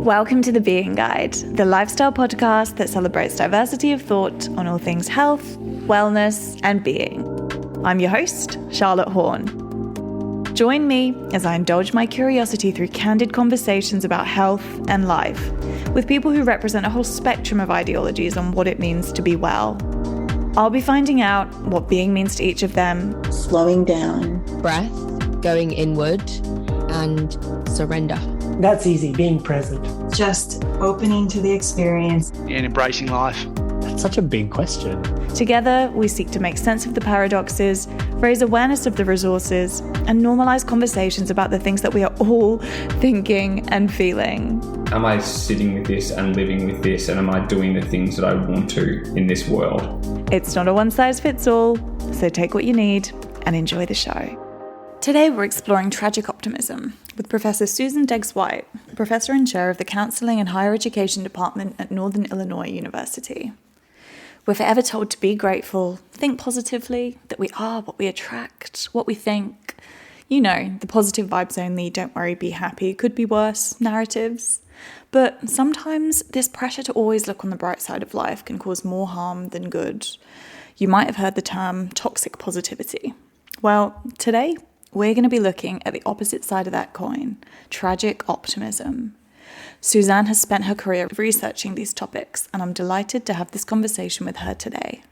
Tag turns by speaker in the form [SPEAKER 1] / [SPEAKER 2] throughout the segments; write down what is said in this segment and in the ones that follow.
[SPEAKER 1] Welcome to The Being Guide, the lifestyle podcast that celebrates diversity of thought on all things health, wellness, and being. I'm your host, Charlotte Horn. Join me as I indulge my curiosity through candid conversations about health and life with people who represent a whole spectrum of ideologies on what it means to be well. I'll be finding out what being means to each of them.
[SPEAKER 2] Slowing down.
[SPEAKER 3] Breath, going inward, and surrender.
[SPEAKER 4] That's easy, being present.
[SPEAKER 2] Just opening to the experience.
[SPEAKER 5] And embracing life.
[SPEAKER 4] That's such a big question.
[SPEAKER 1] Together, we seek to make sense of the paradoxes, raise awareness of the resources, and normalize conversations about the things that we are all thinking and feeling.
[SPEAKER 6] Am I sitting with this and living with this, and am I doing the things that I want to in this world?
[SPEAKER 1] It's not a one-size-fits-all, so take what you need and enjoy the show. Today we're exploring tragic optimism with Professor Suzanne Degges-White, Professor and Chair of the Counselling and Higher Education Department at Northern Illinois University. We're forever told to be grateful, think positively, that we are what we attract, what we think. You know, the positive vibes only, don't worry, be happy, could be worse narratives. But sometimes this pressure to always look on the bright side of life can cause more harm than good. You might have heard the term toxic positivity. Well, today we're going to be looking at the opposite side of that coin, tragic optimism. Suzanne has spent her career researching these topics, and I'm delighted to have this conversation with her today.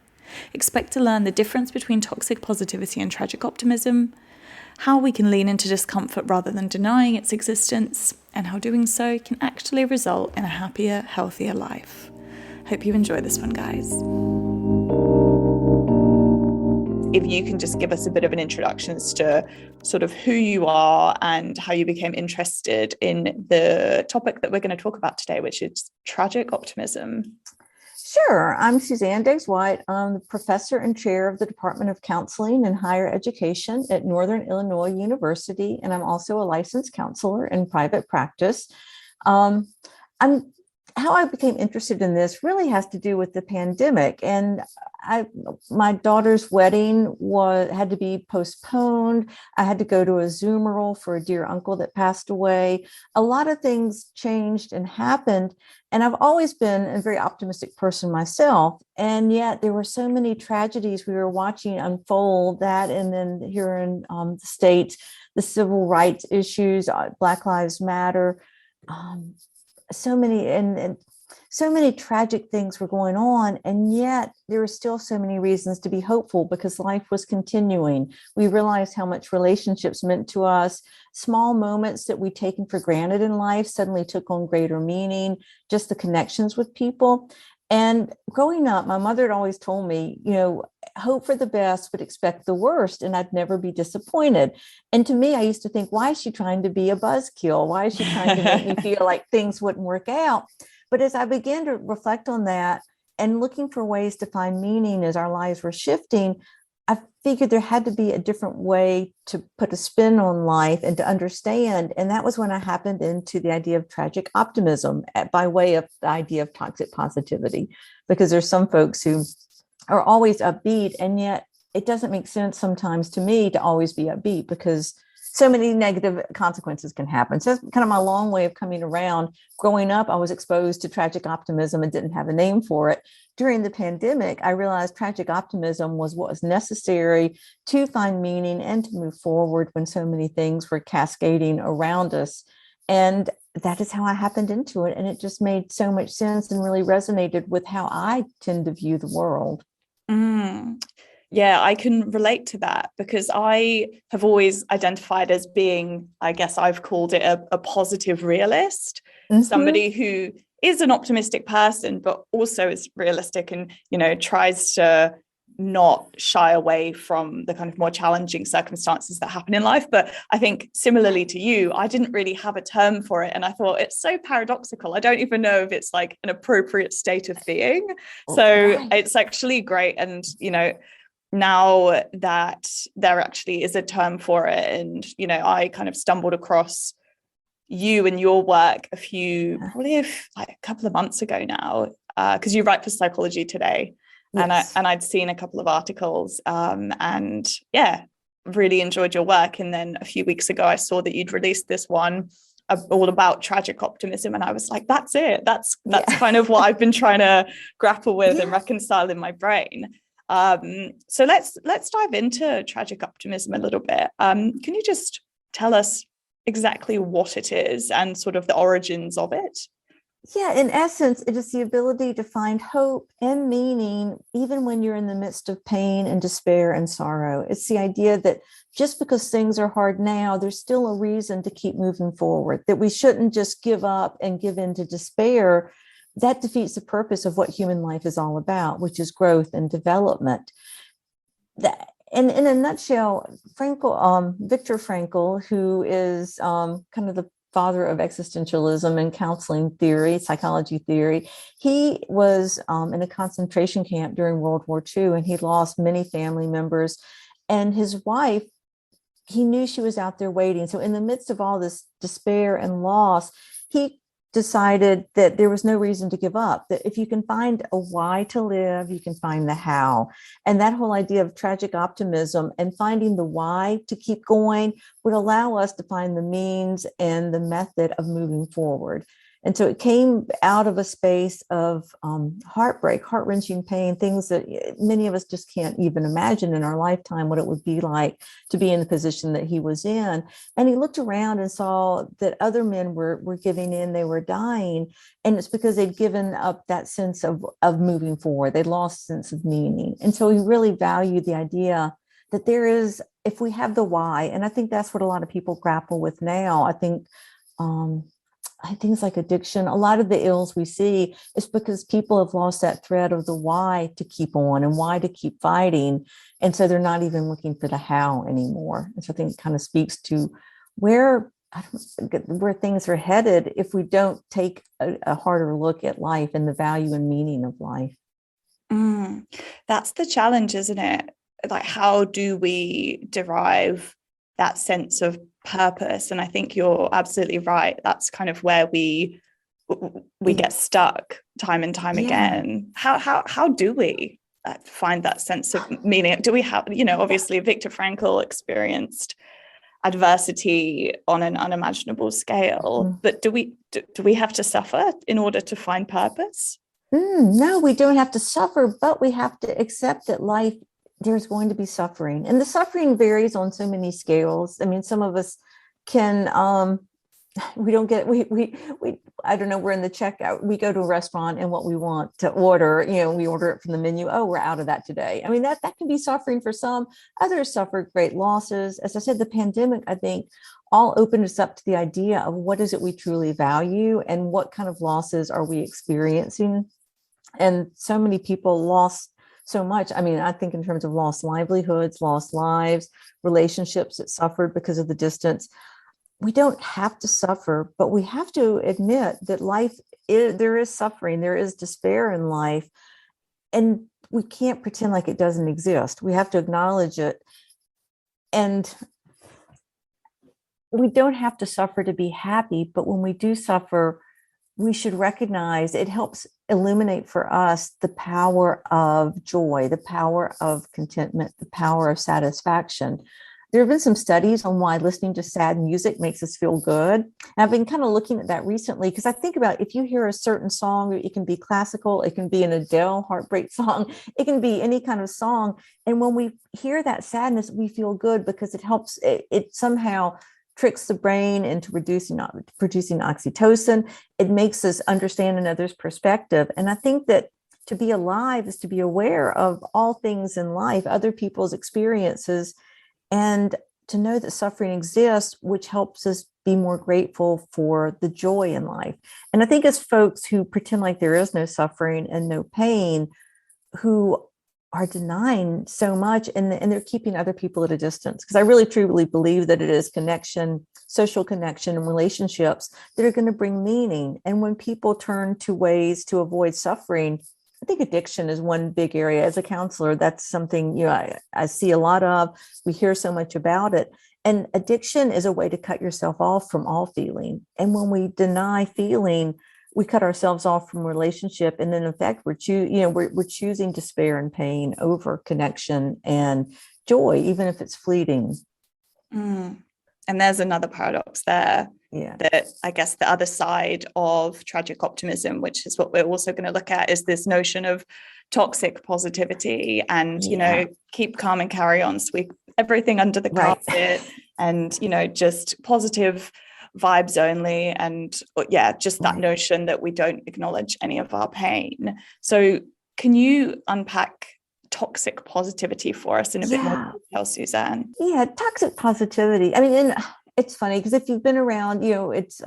[SPEAKER 1] Expect to learn the difference between toxic positivity and tragic optimism, how we can lean into discomfort rather than denying its existence, and how doing so can actually result in a happier, healthier life. Hope you enjoy this one, guys. If you can just give us a bit of an introduction as to sort of who you are and how you became interested in the topic that we're going to talk about today, which is tragic optimism.
[SPEAKER 2] Sure. I'm Suzanne Degges-White. I'm the Professor and Chair of the Department of Counseling and Higher Education at Northern Illinois University, and I'm also a licensed counselor in private practice. How I became interested in this really has to do with the pandemic, and my daughter's wedding had to be postponed. I had to go to a Zoomerl for a dear uncle that passed away. A lot of things changed and happened, and I've always been a very optimistic person myself, and yet there were so many tragedies we were watching unfold, that, and then here in the States, the civil rights issues, Black Lives Matter, so many tragic things were going on, and yet there were still so many reasons to be hopeful because life was continuing. We realized how much relationships meant to us. Small moments that we'd taken for granted in life suddenly took on greater meaning, just the connections with people. And growing up, my mother had always told me, hope for the best, but expect the worst, and I'd never be disappointed. And to me, I used to think, why is she trying to be a buzzkill? Why is she trying to make me feel like things wouldn't work out? But as I began to reflect on that and looking for ways to find meaning as our lives were shifting, I figured there had to be a different way to put a spin on life and to understand. And that was when I happened into the idea of tragic optimism by way of the idea of toxic positivity, because there's some folks who are always upbeat, and yet it doesn't make sense sometimes to me to always be upbeat because so many negative consequences can happen. So that's kind of my long way of coming around. Growing up, I was exposed to tragic optimism and didn't have a name for it. During the pandemic, I realized tragic optimism was what was necessary to find meaning and to move forward when so many things were cascading around us. And that is how I happened into it. And it just made so much sense and really resonated with how I tend to view the world.
[SPEAKER 1] Yeah, I can relate to that because I have always identified as being, I guess I've called it a positive realist, somebody who is an optimistic person, but also is realistic and, tries to not shy away from the kind of more challenging circumstances that happen in life. But I think similarly to you, I didn't really have a term for it. And I thought it's so paradoxical. I don't even know if it's like an appropriate state of being. So it's actually great. And, now that there actually is a term for it, and I kind of stumbled across you and your work probably a couple of months ago now, because you write for Psychology Today. Yes. And I'd seen a couple of articles, and really enjoyed your work. And then a few weeks ago I saw that you'd released this one all about tragic optimism, and I was like, that's it. That's kind of what I've been trying to grapple with and reconcile in my brain. So let's dive into tragic optimism a little bit. Can you just tell us exactly what it is and sort of the origins of it?
[SPEAKER 2] Yeah, in essence, it is the ability to find hope and meaning even when you're in the midst of pain and despair and sorrow. It's the idea that just because things are hard now, there's still a reason to keep moving forward, that we shouldn't just give up and give in to despair. That defeats the purpose of what human life is all about, which is growth and development. And in a nutshell, Viktor Frankl, who is kind of the father of existentialism and counseling theory, psychology theory, he was in a concentration camp during World War II, and he lost many family members. And his wife, he knew she was out there waiting. So in the midst of all this despair and loss, he decided that there was no reason to give up, that if you can find a why to live, you can find the how. And that whole idea of tragic optimism and finding the why to keep going would allow us to find the means and the method of moving forward. And so it came out of a space of heartbreak, heart-wrenching pain, things that many of us just can't even imagine in our lifetime what it would be like to be in the position that he was in. And he looked around and saw that other men were giving in, they were dying. And it's because they'd given up that sense of moving forward. They'd lost sense of meaning. And so he really valued the idea that there is, if we have the why, and I think that's what a lot of people grapple with now. I think things like addiction, a lot of the ills we see is because people have lost that thread of the why to keep on and why to keep fighting. And so they're not even looking for the how anymore. And so I think it kind of speaks to where things are headed if we don't take a harder look at life and the value and meaning of life.
[SPEAKER 1] That's the challenge, isn't it? Like, how do we derive that sense of purpose? And I think you're absolutely right. That's kind of where we get stuck time and time again. How do we find that sense of meaning? Do we have, obviously Viktor Frankl experienced adversity on an unimaginable scale, but do we have to suffer in order to find purpose?
[SPEAKER 2] No, we don't have to suffer, but we have to accept that life, there's going to be suffering, and the suffering varies on so many scales. I mean, some of us can, I don't know, we're in the checkout, we go to a restaurant and what we want to order, we order it from the menu. Oh, we're out of that today. I mean, that can be suffering for some. Others suffer great losses. As I said, the pandemic, I think, all opened us up to the idea of what is it we truly value and what kind of losses are we experiencing. And so many people lost so much. I mean, I think in terms of lost livelihoods, lost lives, relationships that suffered because of the distance. We don't have to suffer, but we have to admit that there is suffering, there is despair in life, and we can't pretend like it doesn't exist. We have to acknowledge it. And we don't have to suffer to be happy, but when we do suffer, we should recognize it helps illuminate for us the power of joy, the power of contentment, the power of satisfaction. There have been some studies on why listening to sad music makes us feel good. And I've been kind of looking at that recently because I think about if you hear a certain song, it can be classical, it can be an Adele heartbreak song, it can be any kind of song. And when we hear that sadness, we feel good because it helps, it somehow tricks the brain into producing oxytocin. It makes us understand another's perspective. And I think that to be alive is to be aware of all things in life, other people's experiences, and to know that suffering exists, which helps us be more grateful for the joy in life. And I think as folks who pretend like there is no suffering and no pain, who are denying so much, and they're keeping other people at a distance. Because I really truly believe that it is connection, social connection, and relationships that are going to bring meaning. And when people turn to ways to avoid suffering, I think addiction is one big area. As a counselor, that's something I see a lot of. We hear so much about it. And addiction is a way to cut yourself off from all feeling. And when we deny feeling, we cut ourselves off from relationship. And then in fact, we're choosing despair and pain over connection and joy, even if it's fleeting.
[SPEAKER 1] And there's another paradox there.
[SPEAKER 2] Yeah.
[SPEAKER 1] That I guess the other side of tragic optimism, which is what we're also going to look at, is this notion of toxic positivity and, keep calm and carry on, sweep everything under the carpet and, just positive vibes only. And just that notion that we don't acknowledge any of our pain. So can you unpack toxic positivity for us in a bit more detail, Suzanne?
[SPEAKER 2] Yeah, toxic positivity. I mean, it's funny because if you've been around, it's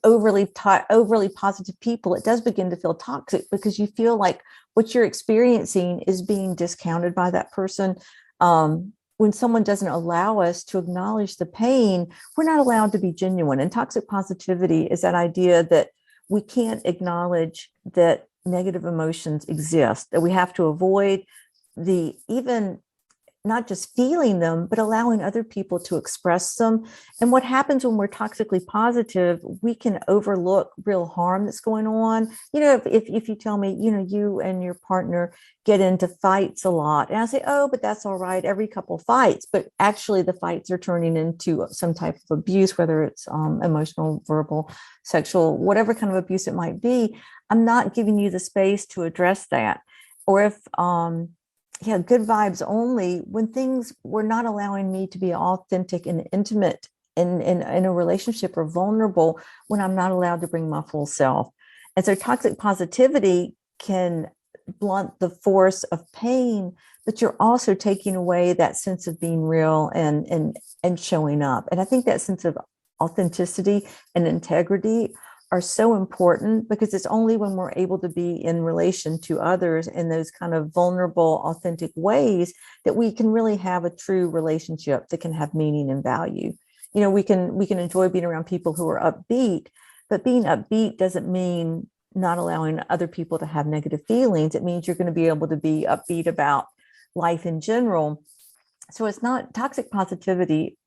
[SPEAKER 2] overly positive people, it does begin to feel toxic because you feel like what you're experiencing is being discounted by that person. When someone doesn't allow us to acknowledge the pain, we're not allowed to be genuine. And toxic positivity is that idea that we can't acknowledge that negative emotions exist, that we have to avoid even not just feeling them, but allowing other people to express them. And what happens when we're toxically positive, we can overlook real harm that's going on. If you tell me, you and your partner get into fights a lot, and I say, oh, but that's all right, every couple fights, but actually the fights are turning into some type of abuse, whether it's emotional, verbal, sexual, whatever kind of abuse it might be, I'm not giving you the space to address that. Or if good vibes only, when things were not allowing me to be authentic and intimate in a relationship or vulnerable, when I'm not allowed to bring my full self. And so toxic positivity can blunt the force of pain, but you're also taking away that sense of being real and showing up. And I think that sense of authenticity and integrity are so important because it's only when we're able to be in relation to others in those kind of vulnerable, authentic ways that we can really have a true relationship that can have meaning and value. We can enjoy being around people who are upbeat, but being upbeat doesn't mean not allowing other people to have negative feelings. It means you're going to be able to be upbeat about life in general. So it's not toxic positivity.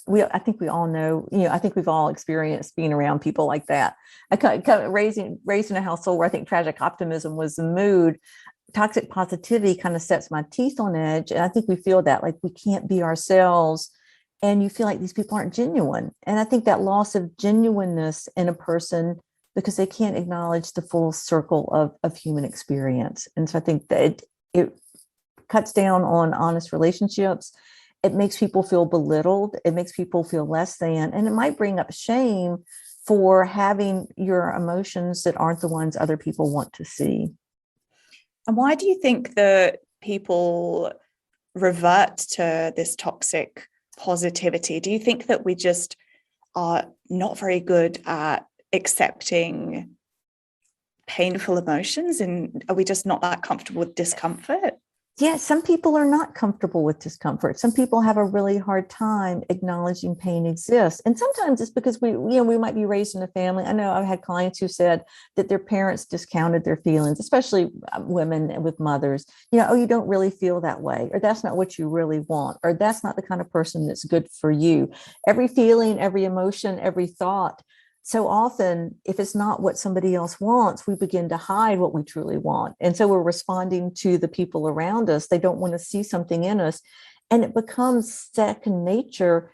[SPEAKER 2] I think we all know, I think we've all experienced being around people like that. I kind of raised in a household where I think tragic optimism was the mood. Toxic positivity kind of sets my teeth on edge. And I think we feel that like we can't be ourselves. And you feel like these people aren't genuine. And I think that loss of genuineness in a person because they can't acknowledge the full circle of human experience. And so I think that it cuts down on honest relationships. It makes people feel belittled. It makes people feel less than, and it might bring up shame for having your emotions that aren't the ones other people want to see.
[SPEAKER 1] And why do you think that people revert to this toxic positivity? Do you think that we just are not very good at accepting painful emotions, and are we just not that comfortable with discomfort?
[SPEAKER 2] Yeah, some people are not comfortable with discomfort. Some people have a really hard time acknowledging pain exists. And sometimes it's because we might be raised in a family. I know I've had clients who said that their parents discounted their feelings, especially women with mothers. Oh, you don't really feel that way, or that's not what you really want, or that's not the kind of person that's good for you. Every feeling, every emotion, every thought. So often, if it's not what somebody else wants, we begin to hide what we truly want. And so we're responding to the people around us. They don't want to see something in us. And it becomes second nature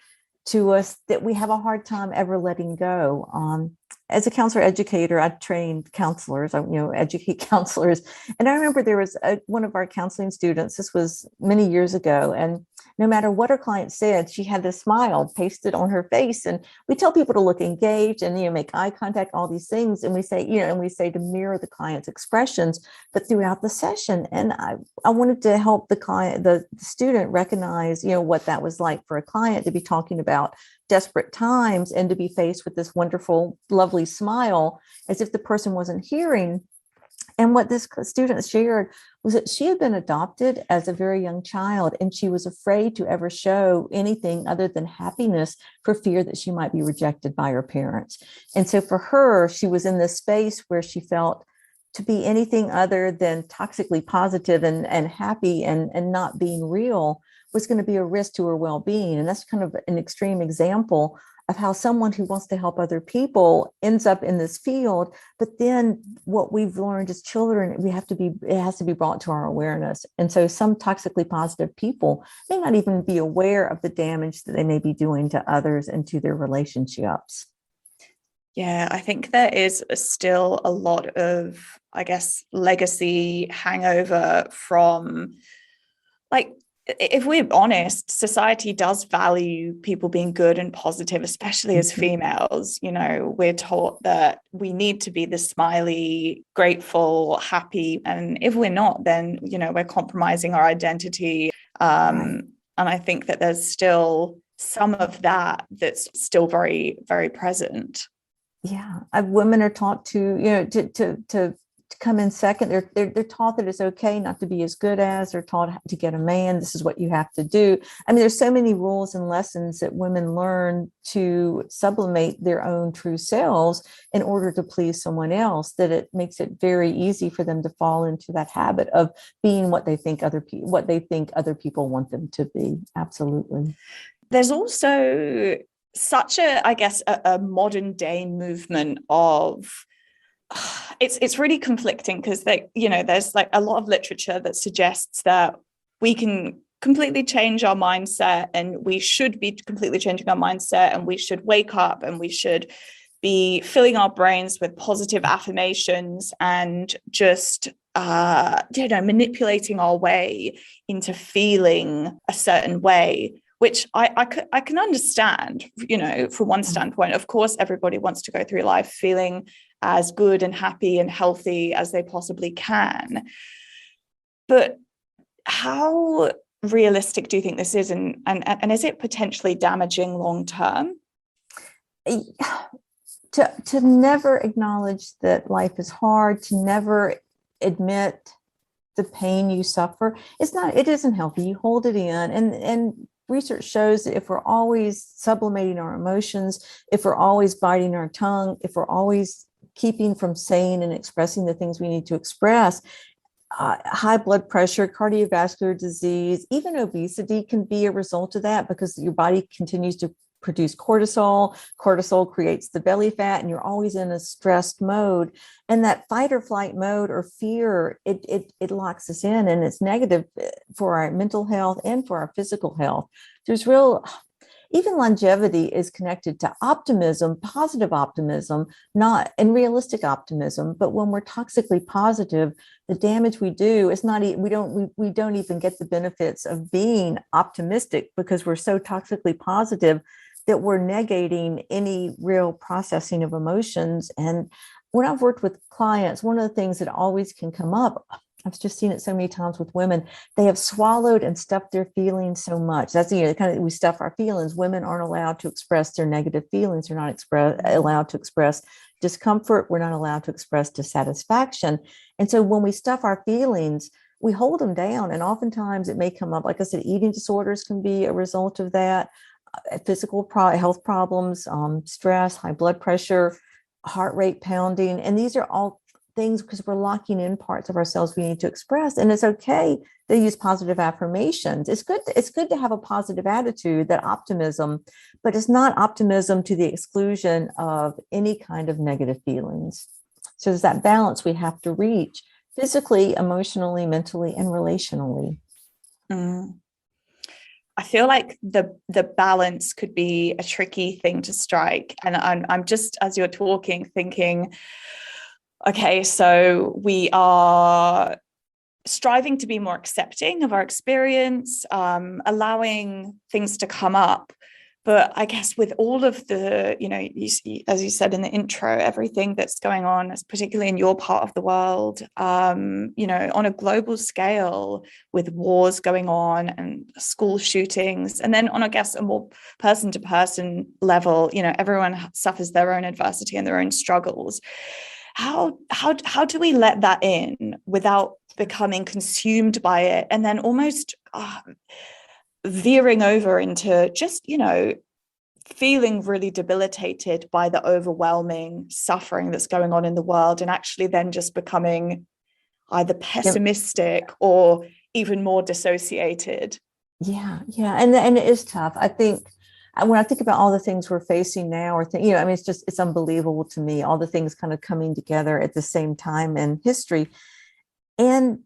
[SPEAKER 2] to us that we have a hard time ever letting go. As a counselor educator, I trained counselors, educate counselors. And I remember there was one of our counseling students, this was many years ago, and no matter what her client said, she had this smile pasted on her face. And we tell people to look engaged and, make eye contact, all these things. And we say, to mirror the client's expressions, but throughout the session. And I wanted to help the student recognize, what that was like for a client to be talking about desperate times and to be faced with this wonderful, lovely smile as if the person wasn't hearing. And what this student shared was that she had been adopted as a very young child, and she was afraid to ever show anything other than happiness for fear that she might be rejected by her parents. And so for her, she was in this space where she felt to be anything other than toxically positive and happy and not being real was going to be a risk to her well-being. And that's kind of an extreme example of how someone who wants to help other people ends up in this field. But then what we've learned as children, it has to be brought to our awareness. And so some toxically positive people may not even be aware of the damage that they may be doing to others and to their relationships.
[SPEAKER 1] Yeah, I think there is still a lot of, I guess, legacy hangover from, like, if we're honest, society does value people being good and positive, especially as females. You know, we're taught that we need to be the smiley, grateful, happy. And if we're not, then, you know, we're compromising our identity. And I think that there's still some of that that's still very, very present.
[SPEAKER 2] Yeah, women are taught to, you know, to come in second. They're taught that it's okay not to be as good as. They're taught to get a man. This is what you have to do. I mean, there's so many rules and lessons that women learn to sublimate their own true selves in order to please someone else, that it makes it very easy for them to fall into that habit of being what they think other people want them to be. Absolutely.
[SPEAKER 1] There's also such a modern day movement of, it's really conflicting because there's like a lot of literature that suggests that we can completely change our mindset, and we should be completely changing our mindset, and we should wake up and we should be filling our brains with positive affirmations and just manipulating our way into feeling a certain way, which I can understand, you know, from one standpoint. Of course, everybody wants to go through life feeling as good and happy and healthy as they possibly can. But how realistic do you think this is? And is it potentially damaging long term?
[SPEAKER 2] To never acknowledge that life is hard, to never admit the pain you suffer, it isn't healthy. You hold it in, and research shows that if we're always sublimating our emotions, if we're always biting our tongue, if we're always keeping from saying and expressing the things we need to express, high blood pressure, cardiovascular disease, even obesity can be a result of that, because your body continues to produce cortisol. Cortisol creates the belly fat, and you're always in a stressed mode. And that fight or flight mode or fear, it locks us in, and it's negative for our mental health and for our physical health. Even longevity is connected to optimism, positive optimism, and realistic optimism. But when we're toxically positive, the damage we do is we don't even get the benefits of being optimistic, because we're so toxically positive that we're negating any real processing of emotions. And when I've worked with clients, one of the things that always can come up, I've just seen it so many times with women, they have swallowed and stuffed their feelings so much. That's, we stuff our feelings. Women aren't allowed to express their negative feelings. They're not allowed to express discomfort. We're not allowed to express dissatisfaction. And so when we stuff our feelings, we hold them down. And oftentimes it may come up, like I said, eating disorders can be a result of that, physical health problems, stress, high blood pressure, heart rate pounding. And these are all things because we're locking in parts of ourselves we need to express. And it's okay to use positive affirmations. It's good to have a positive attitude, that optimism, but it's not optimism to the exclusion of any kind of negative feelings. So there's that balance we have to reach physically, emotionally, mentally, and relationally.
[SPEAKER 1] I feel like the balance could be a tricky thing to strike. And I'm just, as you're talking, thinking, okay, so we are striving to be more accepting of our experience, allowing things to come up. But I guess with all of the, as you said in the intro, everything that's going on, particularly in your part of the world, on a global scale, with wars going on and school shootings, and then on, I guess, a more person-to-person level, everyone suffers their own adversity and their own struggles. How do we let that in without becoming consumed by it, and then almost veering over into just, feeling really debilitated by the overwhelming suffering that's going on in the world, and actually then just becoming either pessimistic or even more dissociated?
[SPEAKER 2] Yeah. And it is tough. I think when I think about all the things we're facing now, or I mean, it's unbelievable to me, all the things kind of coming together at the same time in history. And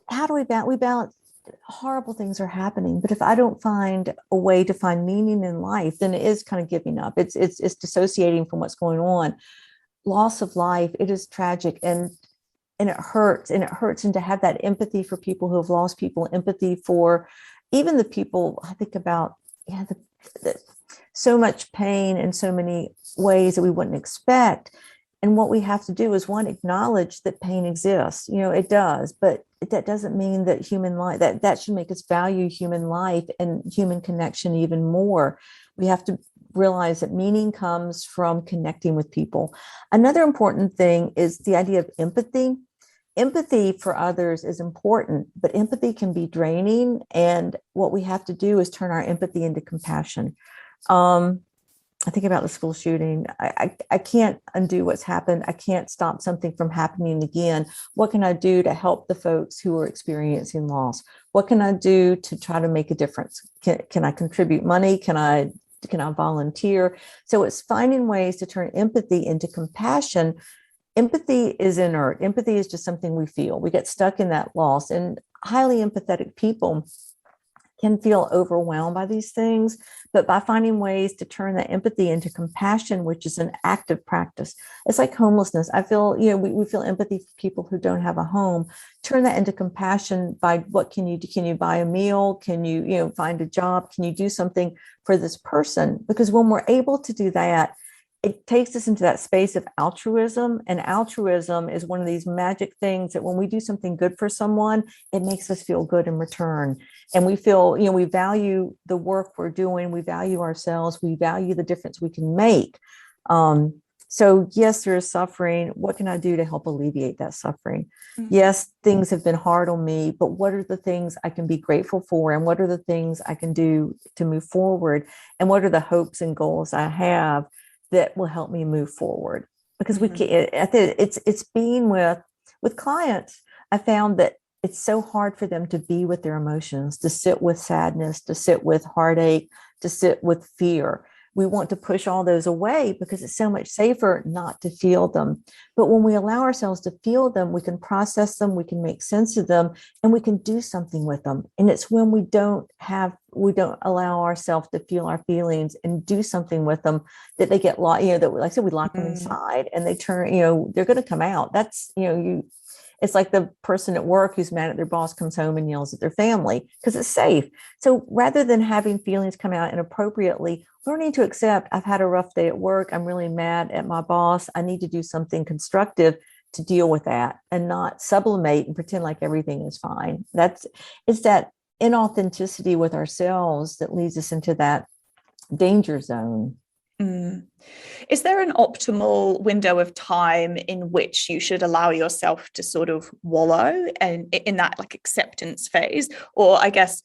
[SPEAKER 2] how do we balance? Horrible things are happening, but if I don't find a way to find meaning in life, then it is kind of giving up. It's dissociating from what's going on. Loss of life, it is tragic, and it hurts, and to have that empathy for people who have lost people, empathy for even the people I think about, so much pain in so many ways that we wouldn't expect. And what we have to do is, one, acknowledge that pain exists. It does, but that doesn't mean that human life, that should make us value human life and human connection even more. We have to realize that meaning comes from connecting with people. Another important thing is the idea of empathy. Empathy for others is important, but empathy can be draining. And what we have to do is turn our empathy into compassion. I think about the school shooting. I can't undo what's happened. I can't stop something from happening again. What can I do to help the folks who are experiencing loss? What can I do to try to make a difference? Can I contribute money? Can I volunteer? So it's finding ways to turn empathy into compassion. Empathy is inert. Empathy is just something we feel. We get stuck in that loss, and highly empathetic people can feel overwhelmed by these things, but by finding ways to turn that empathy into compassion, which is an active practice. It's like homelessness. I feel, we feel empathy for people who don't have a home. Turn that into compassion by what can you do? Can you buy a meal? Can you, find a job? Can you do something for this person? Because when we're able to do that, it takes us into that space of altruism. And altruism is one of these magic things that when we do something good for someone, it makes us feel good in return. And we feel, we value the work we're doing. We value ourselves. We value the difference we can make. So yes, there is suffering. What can I do to help alleviate that suffering? Mm-hmm. Yes, things have been hard on me, but what are the things I can be grateful for? And what are the things I can do to move forward? And what are the hopes and goals I have that will help me move forward? Because we can't, it's being with clients. I found that it's so hard for them to be with their emotions, to sit with sadness, to sit with heartache, to sit with fear. We want to push all those away because it's so much safer not to feel them. But when we allow ourselves to feel them, we can process them, we can make sense of them, and we can do something with them. And it's when we don't allow ourselves to feel our feelings and do something with them that they get locked, that, like I said, we lock them inside and they turn, they're going to come out. That's, it's like the person at work who's mad at their boss comes home and yells at their family because it's safe. So rather than having feelings come out inappropriately, learning to accept, I've had a rough day at work. I'm really mad at my boss. I need to do something constructive to deal with that and not sublimate and pretend like everything is fine. It's that inauthenticity with ourselves that leads us into that danger zone.
[SPEAKER 1] Is there an optimal window of time in which you should allow yourself to sort of wallow and in that like acceptance phase? Or I guess,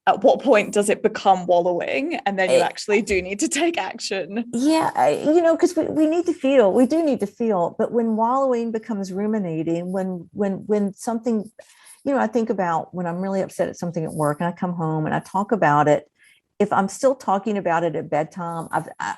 [SPEAKER 1] at what point does it become wallowing and then you actually do need to take action?
[SPEAKER 2] Yeah, because we need to feel, we do need to feel, but when wallowing becomes ruminating, when something, I think about when I'm really upset at something at work and I come home and I talk about it. If I'm still talking about it at bedtime,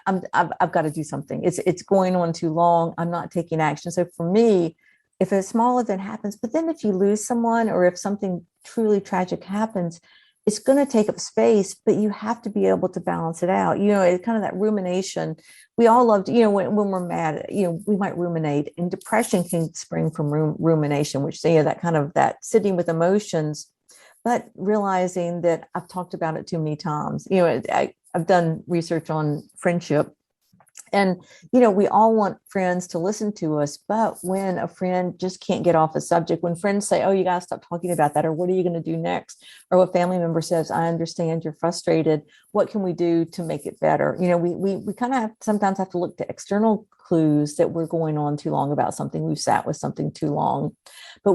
[SPEAKER 2] I've got to do something. It's going on too long. I'm not taking action. So for me, if a small event happens, but then if you lose someone or if something truly tragic happens, it's going to take up space, but you have to be able to balance it out. It's kind of that rumination. We all love to, when we're mad, we might ruminate, and depression can spring from rumination, which that kind of that sitting with emotions. But realizing that I've talked about it too many times, I've done research on friendship and, we all want friends to listen to us. But when a friend just can't get off a subject, when friends say, oh, you got to stop talking about that, or what are you going to do next? Or a family member says, I understand you're frustrated. What can we do to make it better? We kind of sometimes have to look to external clues that we're going on too long about something. We've sat with something too long. But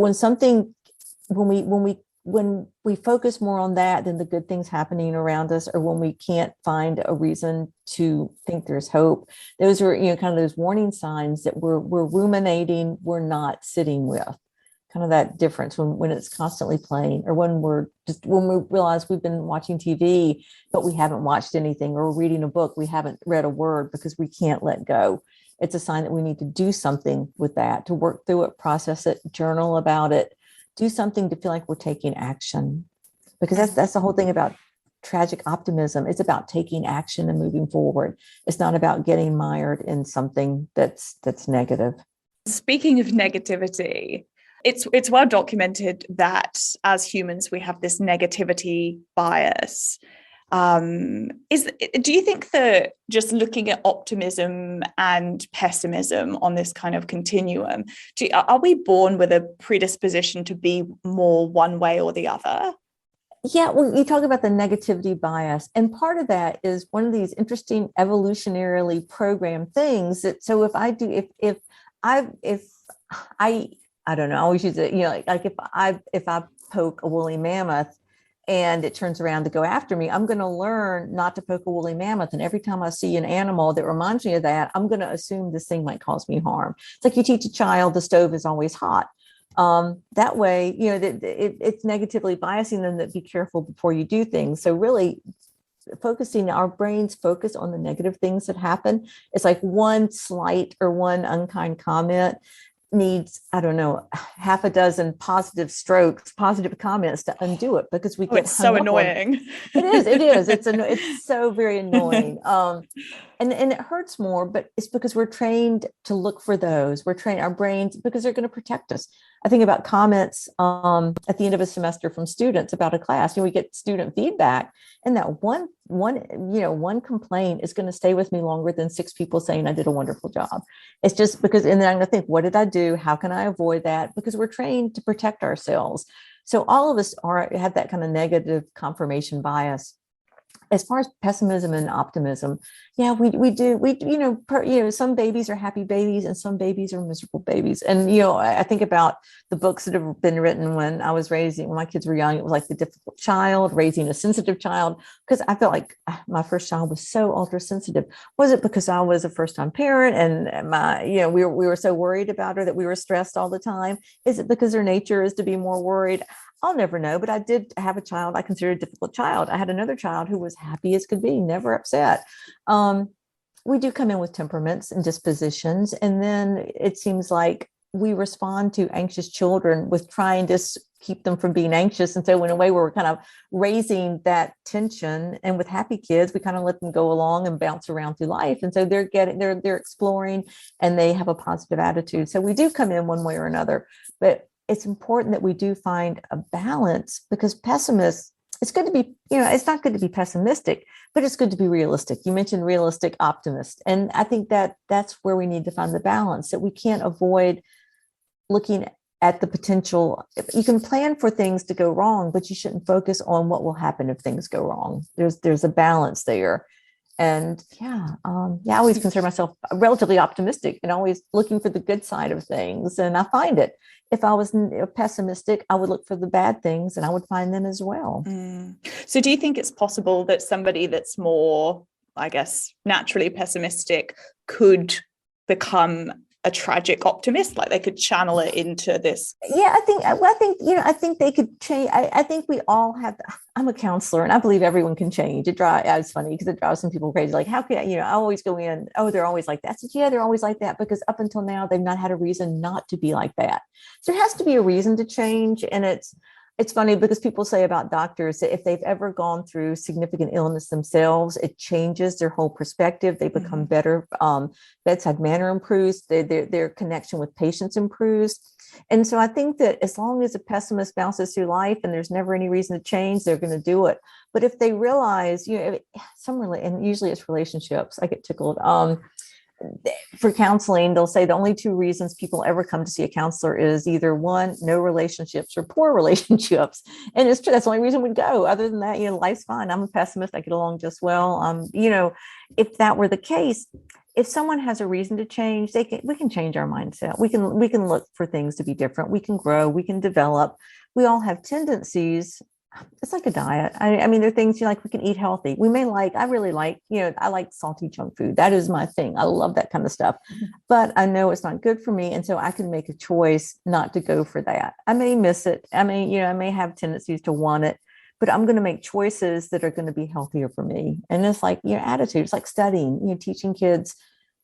[SPEAKER 2] when we focus more on that than the good things happening around us, or when we can't find a reason to think there's hope, those are, kind of those warning signs that we're ruminating, we're not sitting with. kind of that difference when it's constantly playing, or when we realize we've been watching TV, but we haven't watched anything, or reading a book, we haven't read a word because we can't let go. It's a sign that we need to do something with that, to work through it, process it, journal about it, do something to feel like we're taking action. Because that's the whole thing about tragic optimism. It's about taking action and moving forward. It's not about getting mired in something that's negative.
[SPEAKER 1] Speaking of negativity, it's well documented that as humans we have this negativity bias. Do you think that just looking at optimism and pessimism on this kind of continuum, are we born with a predisposition to be more one way or the other?
[SPEAKER 2] Yeah, well, you talk about the negativity bias, and part of that is one of these interesting evolutionarily programmed things that, so if I don't know, I always use it, like if I poke a woolly mammoth and it turns around to go after me, I'm going to learn not to poke a woolly mammoth. And every time I see an animal that reminds me of that, I'm going to assume this thing might cause me harm. It's like you teach a child the stove is always hot. That way, it's negatively biasing them that be careful before you do things. So really focusing, our brains focus on the negative things that happen. It's like one slight or one unkind comment needs, I don't know, half a dozen positive comments to undo it, because we get
[SPEAKER 1] it's so annoying.
[SPEAKER 2] It is. It's so very annoying. And it hurts more, but it's because we're trained to look for those. We're trained our brains because they're going to protect us. I think about comments at the end of a semester from students about a class. We get student feedback, and that one complaint is going to stay with me longer than 6 people saying I did a wonderful job. It's just because, and then I'm going to think, what did I do? How can I avoid that? Because we're trained to protect ourselves. So all of us have that kind of negative confirmation bias. As far as pessimism and optimism, yeah, we do. Some babies are happy babies and some babies are miserable babies. And, I think about the books that have been written when my kids were young. It was like The Difficult Child, Raising a Sensitive Child, because I felt like my first child was so ultra sensitive. Was it because I was a first time parent and we were so worried about her that we were stressed all the time? Is it because her nature is to be more worried? I'll never know, but I did have a child I considered a difficult child. I had another child who was happy as could be, never upset. We do come in with temperaments and dispositions, and then it seems like we respond to anxious children with trying to keep them from being anxious. And so in a way, we're kind of raising that tension. And with happy kids, we kind of let them go along and bounce around through life. And so they're exploring and they have a positive attitude. So we do come in one way or another, but it's important that we do find a balance, because pessimists, it's good to be, it's not good to be pessimistic, but it's good to be realistic. You mentioned realistic optimist. And I think that's where we need to find the balance, that we can't avoid looking at the potential. You can plan for things to go wrong, but you shouldn't focus on what will happen if things go wrong. There's a balance there. And I always consider myself relatively optimistic and always looking for the good side of things. And I find it. If I was pessimistic, I would look for the bad things and I would find them as well.
[SPEAKER 1] So do you think it's possible that somebody that's more, I guess, naturally pessimistic could become a tragic optimist? Like they could channel it into this?
[SPEAKER 2] Yeah, I think they could change. I think we all have. I'm a counselor and I believe everyone can change. It's funny because it drives some people crazy. Like, how can I always go in, oh, they're always like that. I said, yeah, they're always like that because up until now, they've not had a reason not to be like that. So there has to be a reason to change. And it's funny because people say about doctors that if they've ever gone through significant illness themselves, it changes their whole perspective. They become better. Bedside manner improves. Their connection with patients improves. And so I think that as long as a pessimist bounces through life and there's never any reason to change, they're going to do it. But if they realize, and usually it's relationships, I get tickled. For counseling, they'll say the only 2 reasons people ever come to see a counselor is either 1, no relationships, or poor relationships. And it's true. That's the only reason we'd go. Other than that, life's fine. I'm a pessimist. I get along just well. If that were the case, if someone has a reason to change, we can change our mindset. We can look for things to be different. We can grow. We can develop. We all have tendencies. it's like a diet. I mean, there are things like we can eat healthy. I really like, I like salty junk food. That is my thing. I love that kind of stuff, but I know it's not good for me. And so I can make a choice not to go for that. I may miss it. I may have tendencies to want it, but I'm going to make choices that are going to be healthier for me. And it's like, attitude. It's like studying, teaching kids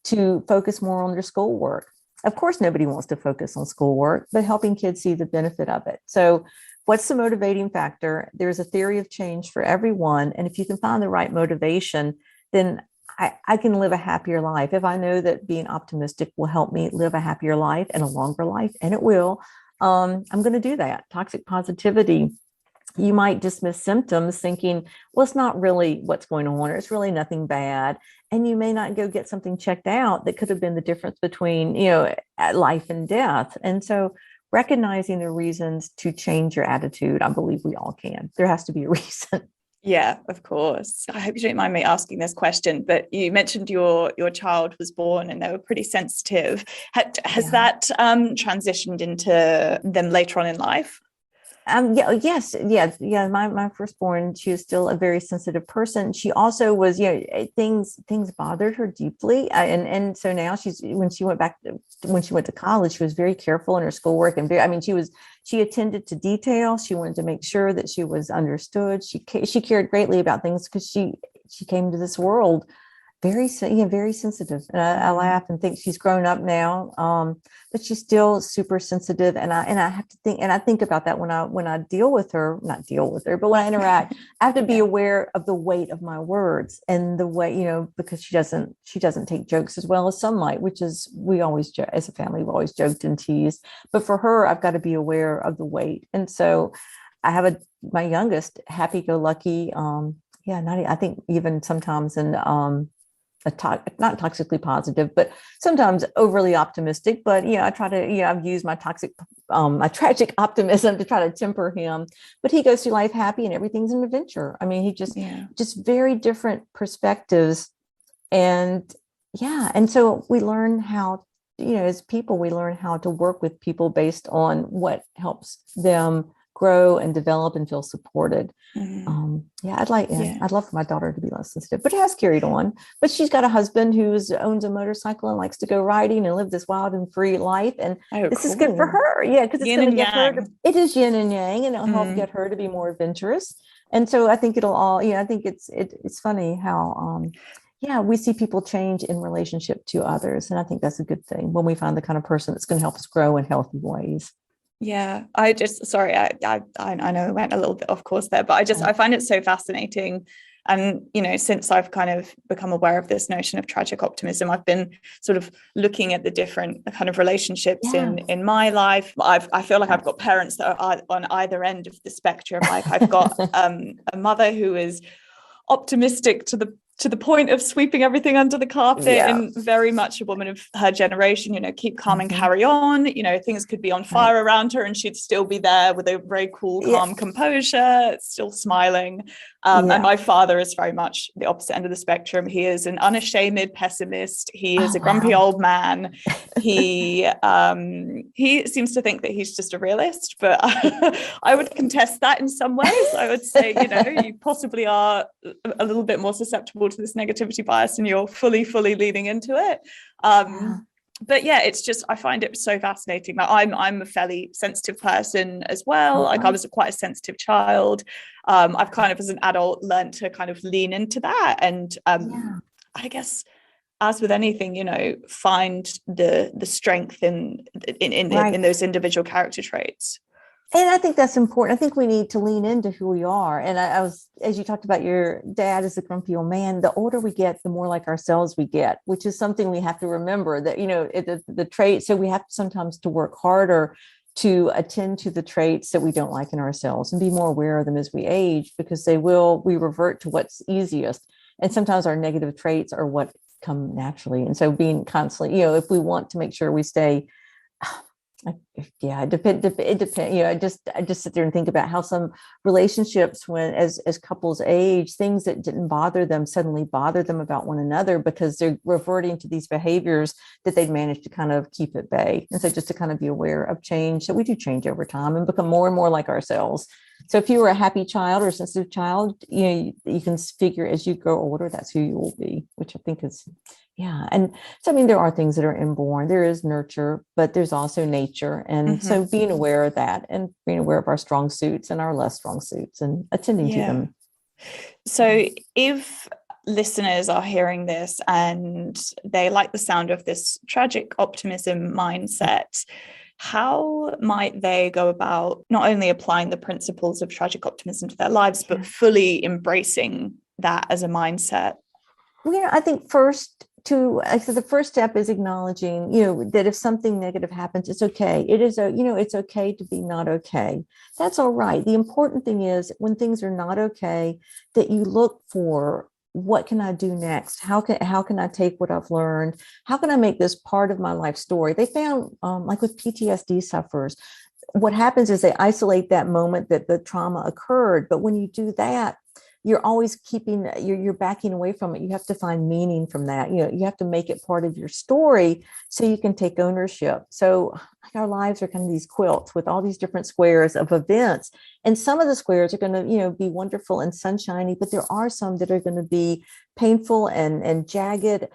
[SPEAKER 2] to focus more on their schoolwork. Of course, nobody wants to focus on schoolwork, but helping kids see the benefit of it. So what's the motivating factor? There's a theory of change for everyone. And if you can find the right motivation, then I can live a happier life. If I know that being optimistic will help me live a happier life and a longer life, and it will, I'm going to do that. Toxic positivity. You might dismiss symptoms thinking, well, it's not really what's going on, or it's really nothing bad. And you may not go get something checked out that could have been the difference between, life and death. And so recognizing the reasons to change your attitude, I believe we all can. There has to be a reason.
[SPEAKER 1] Yeah, of course. I hope you don't mind me asking this question, but you mentioned your child was born and they were pretty sensitive. Has that transitioned into them later on in life?
[SPEAKER 2] Yes. My firstborn, she was still a very sensitive person. She also was, things bothered her deeply. And so now when she went to college, she was very careful in her schoolwork and she attended to detail. She wanted to make sure that she was understood. She cared greatly about things because she came to this world very sensitive. And I laugh and think she's grown up now, but she's still super sensitive. And I have to think, and I think about that when I not deal with her, but when I interact, I have to be aware of the weight of my words and the way, because she doesn't take jokes as well as some might, which is, we always, as a family, we always joked and teased. But for her, I've got to be aware of the weight. And so I have my youngest, happy-go-lucky, I think even sometimes in, not toxically positive, but sometimes overly optimistic. But I try to, I've used my tragic optimism to try to temper him. But he goes through life happy and everything's an adventure. I mean, he just very different perspectives, and so we learn how, as people, we learn how to work with people based on what helps them grow and develop and feel supported.
[SPEAKER 1] Mm-hmm.
[SPEAKER 2] I'd love for my daughter to be less sensitive, but it has carried on. But she's got a husband who owns a motorcycle and likes to go riding and live this wild and free life. And this is good for her. Yeah, because it's going to get her. It is yin and yang, and it'll help get her to be more adventurous. And so I think it'll all. I think it's funny how. We see people change in relationship to others, and I think that's a good thing when we find the kind of person that's going to help us grow in healthy ways.
[SPEAKER 1] Yeah, I know I went a little bit off course there, but I find it so fascinating. And, since I've kind of become aware of this notion of tragic optimism, I've been sort of looking at the different kind of relationships in my life. I feel like I've got parents that are on either end of the spectrum. Like I've got a mother who is optimistic to the point of sweeping everything under the carpet, and very much a woman of her generation, keep calm and carry on. Things could be on fire around her and she'd still be there with a very cool, calm composure, still smiling. And my father is very much the opposite end of the spectrum. He is an unashamed pessimist. He is a grumpy old man. He seems to think that he's just a realist, but I would contest that in some ways. I would say, you possibly are a little bit more susceptible to this negativity bias and you're fully leaning into it. But it's just, I find it so fascinating. Like I'm a fairly sensitive person as well. Like I was quite a sensitive child. I've kind of as an adult learned to kind of lean into that. And I guess as with anything, find the strength in those individual character traits.
[SPEAKER 2] And I think that's important. I think we need to lean into who we are. And I was, as you talked about your dad as a grumpy old man, the older we get, the more like ourselves we get, which is something we have to remember that, the traits. So we have sometimes to work harder to attend to the traits that we don't like in ourselves and be more aware of them as we age, because we revert to what's easiest. And sometimes our negative traits are what come naturally. And so being constantly, if we want to make sure we stay Yeah, it depends. It depends. I just sit there and think about how some relationships, when as couples age, things that didn't bother them suddenly bother them about one another because they're reverting to these behaviors that they'd managed to kind of keep at bay. And so just to kind of be aware of change, that we do change over time and become more and more like ourselves. So if you were a happy child or a sensitive child, you can figure as you grow older, that's who you will be, which I think is, yeah. And so, I mean, there are things that are inborn. There is nurture, but there's also nature. And so being aware of that and being aware of our strong suits and our less strong suits and attending to them.
[SPEAKER 1] So if listeners are hearing this and they like the sound of this tragic optimism mindset, how might they go about not only applying the principles of tragic optimism to their lives, but fully embracing that as a mindset?
[SPEAKER 2] Well, I think the first step is acknowledging, that if something negative happens, it's okay. It is, it's okay to be not okay. That's all right. The important thing is when things are not okay, that you look for, what can I do next? How can I take what I've learned? How can I make this part of my life story? They found, like with PTSD sufferers, what happens is they isolate that moment that the trauma occurred. But when you do that, you're always you're backing away from it. You have to find meaning from that. You have to make it part of your story so you can take ownership. So our lives are kind of these quilts with all these different squares of events. And some of the squares are going to, be wonderful and sunshiny, but there are some that are going to be painful and jagged.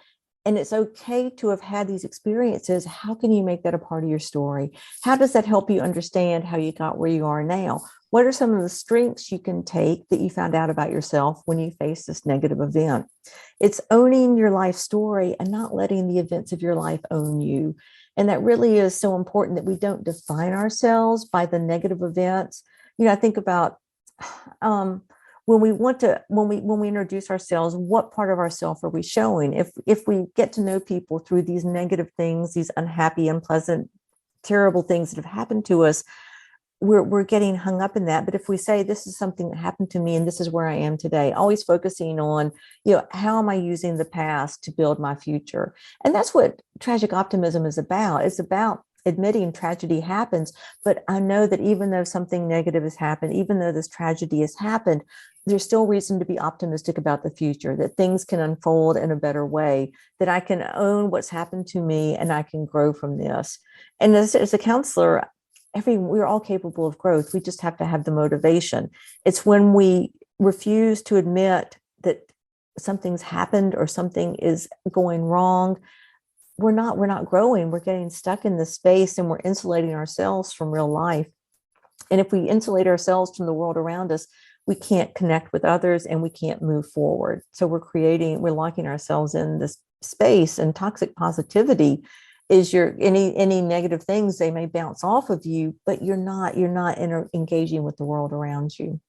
[SPEAKER 2] And it's okay to have had these experiences. How can you make that a part of your story? How does that help you understand how you got where you are now? What are some of the strengths you can take that you found out about yourself when you face this negative event? It's owning your life story and not letting the events of your life own you. And that really is so important, that we don't define ourselves by the negative events. I think about when we introduce ourselves, what part of ourselves are we showing? If we get to know people through these negative things, these unhappy, unpleasant, terrible things that have happened to us, we're getting hung up in that. But if we say, this is something that happened to me and this is where I am today, always focusing on, how am I using the past to build my future? And that's what tragic optimism is about. It's about admitting tragedy happens, but I know that even though something negative has happened, even though this tragedy has happened, there's still reason to be optimistic about the future, that things can unfold in a better way, that I can own what's happened to me and I can grow from this. And as a counselor, we're all capable of growth. We just have to have the motivation. It's when we refuse to admit that something's happened or something is going wrong, we're not growing. We're getting stuck in this space and we're insulating ourselves from real life. And if we insulate ourselves from the world around us, we can't connect with others and we can't move forward. So we're locking ourselves in this space, and toxic positivity is any negative things, they may bounce off of you, but you're not engaging with the world around you.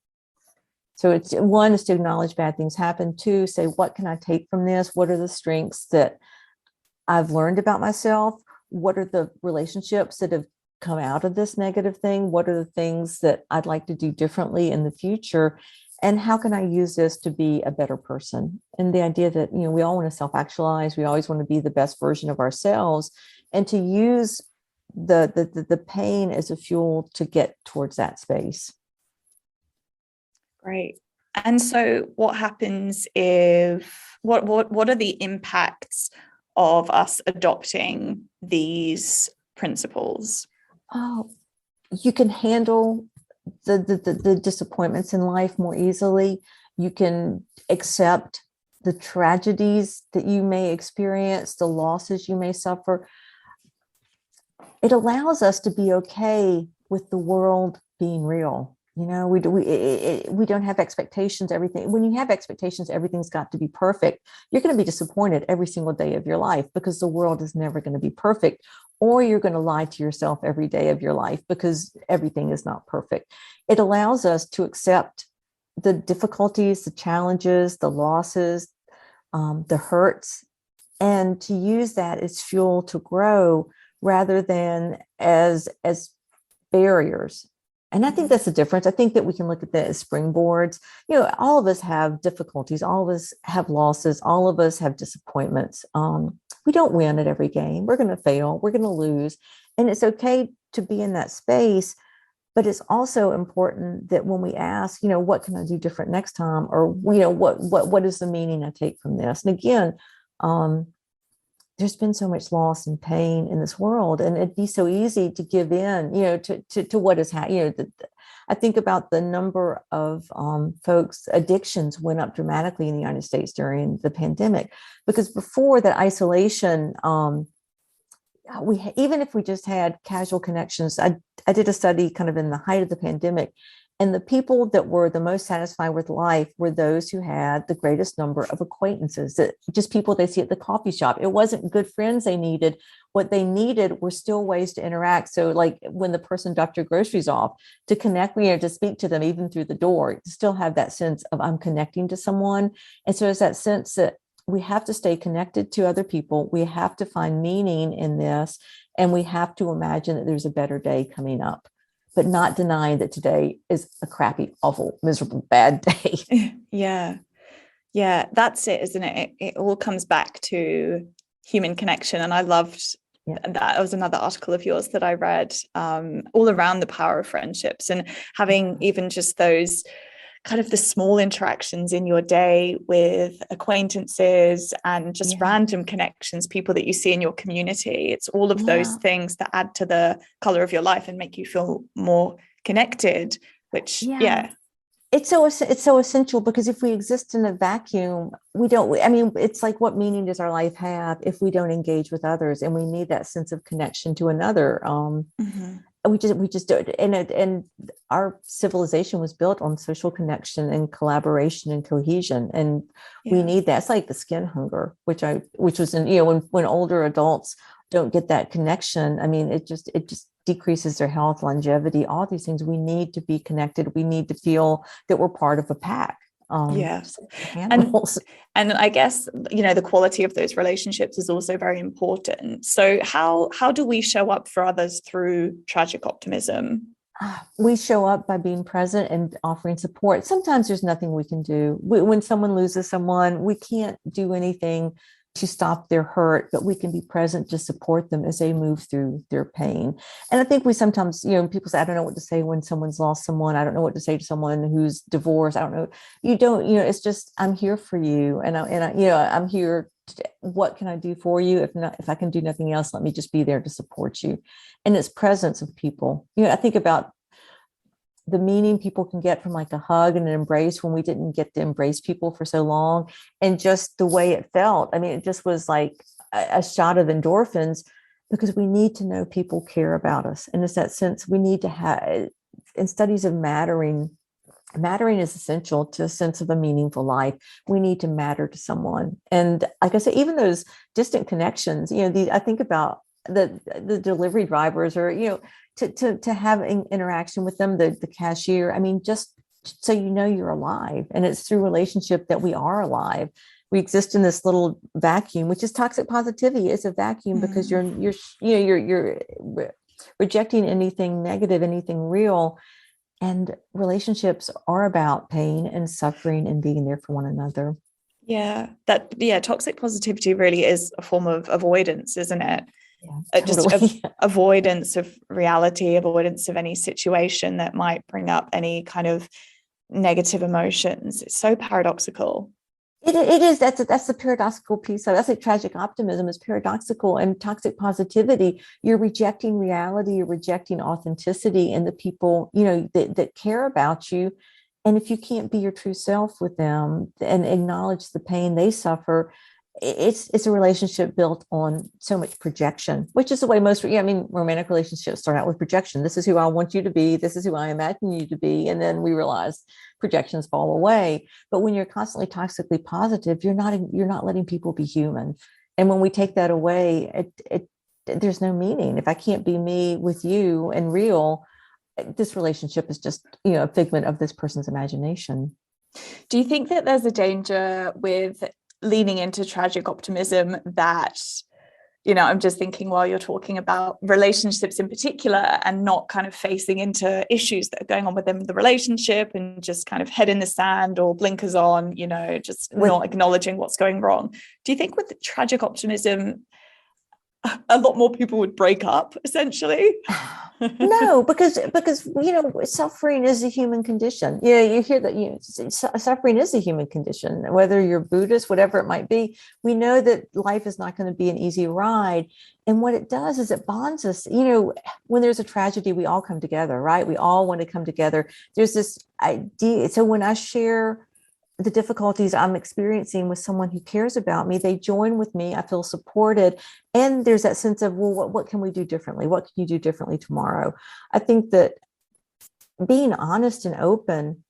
[SPEAKER 2] So it's one is to acknowledge bad things happen. Two, say, what can I take from this? What are the strengths that I've learned about myself? What are the relationships that have come out of this negative thing? What are the things that I'd like to do differently in the future? And how can I use this to be a better person? And the idea that, we all want to self-actualize. We always want to be the best version of ourselves, and to use the pain as a fuel to get towards that space.
[SPEAKER 1] Great. And so what happens what are the impacts of us adopting these principles?
[SPEAKER 2] Oh, you can handle the disappointments in life more easily. You can accept the tragedies that you may experience, the losses you may suffer. It allows us to be okay with the world being real. We don't have expectations. When you have expectations, everything's got to be perfect. You're going to be disappointed every single day of your life because the world is never going to be perfect. Or you're going to lie to yourself every day of your life because everything is not perfect. It allows us to accept the difficulties, the challenges, the losses, the hurts, and to use that as fuel to grow rather than as barriers. And I think that's the difference. I think that we can look at that as springboards. All of us have difficulties. All of us have losses. All of us have disappointments. We don't win at every game. We're going to fail. We're going to lose. And it's okay to be in that space, but it's also important that when we ask, what can I do different next time? Or, what is the meaning I take from this? And again, there's been so much loss and pain in this world, and it'd be so easy to give in, to what is happening. I think about the number of folks, addictions went up dramatically in the United States during the pandemic, because before that isolation, even if we just had casual connections, I did a study kind of in the height of the pandemic, and the people that were the most satisfied with life were those who had the greatest number of acquaintances, that just people they see at the coffee shop. It wasn't good friends they needed. What they needed were still ways to interact. So like when the person dropped your groceries off, to connect, to speak to them even through the door, to still have that sense of I'm connecting to someone. And so it's that sense that we have to stay connected to other people. We have to find meaning in this, and we have to imagine that there's a better day coming up, but not denying that today is a crappy, awful, miserable, bad day.
[SPEAKER 1] Yeah. That's it, isn't it? It all comes back to human connection. And I loved that. It was another article of yours that I read, all around the power of friendships, and having even just those kind of the small interactions in your day with acquaintances and just random connections, people that you see in your community. It's all of those things that add to the color of your life and make you feel more connected, which
[SPEAKER 2] it's so essential, because if we exist in a vacuum, it's like, what meaning does our life have if we don't engage with others? And we need that sense of connection to another. We just do it. And our civilization was built on social connection and collaboration and cohesion. And we need that. It's like the skin hunger, which was in, when older adults don't get that connection, it just decreases their health, longevity, all these things. We need to be connected. We need to feel that we're part of a pack. Animals.
[SPEAKER 1] And I guess, the quality of those relationships is also very important. So how do we show up for others through tragic optimism?
[SPEAKER 2] We show up by being present and offering support. Sometimes there's nothing we can do. When someone loses someone, we can't do anything to stop their hurt, but we can be present to support them as they move through their pain. And I think we sometimes, people say, I don't know what to say when someone's lost someone. I don't know what to say to someone who's divorced. I don't know. You don't, it's just, I'm here for you. And I'm here. What can I do for you? If I can do nothing else, let me just be there to support you. And it's presence of people. I think about the meaning people can get from like a hug and an embrace when we didn't get to embrace people for so long, and just the way it felt. It just was like a shot of endorphins, because we need to know people care about us. And it's that sense we need to have in studies of mattering is essential to a sense of a meaningful life. We need to matter to someone. And like I said, even those distant connections, I think about the delivery drivers, or, to have an interaction with them, the cashier. just so you're alive, and it's through relationship that we are alive. We exist in this little vacuum, which is toxic positivity. It's a vacuum because you're rejecting anything negative, anything real. And relationships are about pain and suffering and being there for one another.
[SPEAKER 1] Toxic positivity really is a form of avoidance, isn't it?
[SPEAKER 2] Totally.
[SPEAKER 1] Avoidance of reality, avoidance of any situation that might bring up any kind of negative emotions. It's so paradoxical.
[SPEAKER 2] It is. That's the paradoxical piece of it. That's like tragic optimism is paradoxical, and toxic positivity. You're rejecting reality. You're rejecting authenticity and the people that care about you. And if you can't be your true self with them and acknowledge the pain they suffer, it's a relationship built on so much projection, which is the way most, romantic relationships start out with projection. This is who I want you to be. This is who I imagine you to be. And then we realize projections fall away. But when you're constantly toxically positive, you're not letting people be human. And when we take that away, there's no meaning. If I can't be me with you and real, this relationship is just, a figment of this person's imagination.
[SPEAKER 1] Do you think that there's a danger with leaning into tragic optimism that, I'm just thinking while you're talking about relationships in particular, and not kind of facing into issues that are going on within the relationship and just kind of head in the sand or blinkers on, not acknowledging what's going wrong? Do you think with tragic optimism, a lot more people would break up, essentially.
[SPEAKER 2] No, because suffering is a human condition. You hear that suffering is a human condition. Whether you're Buddhist, whatever it might be, we know that life is not going to be an easy ride. And what it does is it bonds us. When there's a tragedy, we all come together, right? We all want to come together. There's this idea. So when I share the difficulties I'm experiencing with someone who cares about me, they join with me. I feel supported. And there's that sense of, well, what can we do differently? What can you do differently tomorrow? I think that being honest and open,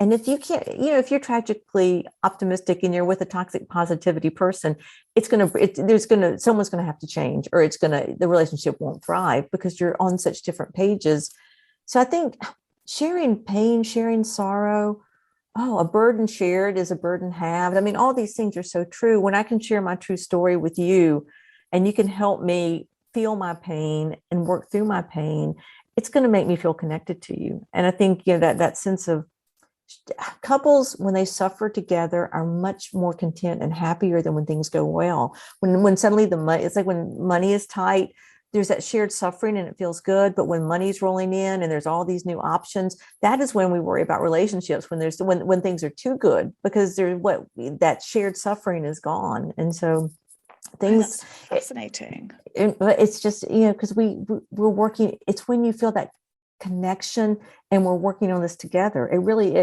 [SPEAKER 2] and if you can't, if you're tragically optimistic and you're with a toxic positivity person, someone's going to have to change, or the relationship won't thrive because you're on such different pages. So I think sharing pain, sharing sorrow, a burden shared is a burden halved. I mean, all these things are so true. When I can share my true story with you and you can help me feel my pain and work through my pain, it's going to make me feel connected to you. And I think, that sense of couples, when they suffer together, are much more content and happier than when things go well. When suddenly it's like when money is tight, there's that shared suffering and it feels good. But when money's rolling in and there's all these new options, that is when we worry about relationships, when things are too good, because that shared suffering is gone. And so
[SPEAKER 1] that's fascinating.
[SPEAKER 2] It's just, because we're working, it's when you feel that connection and we're working on this together. It really,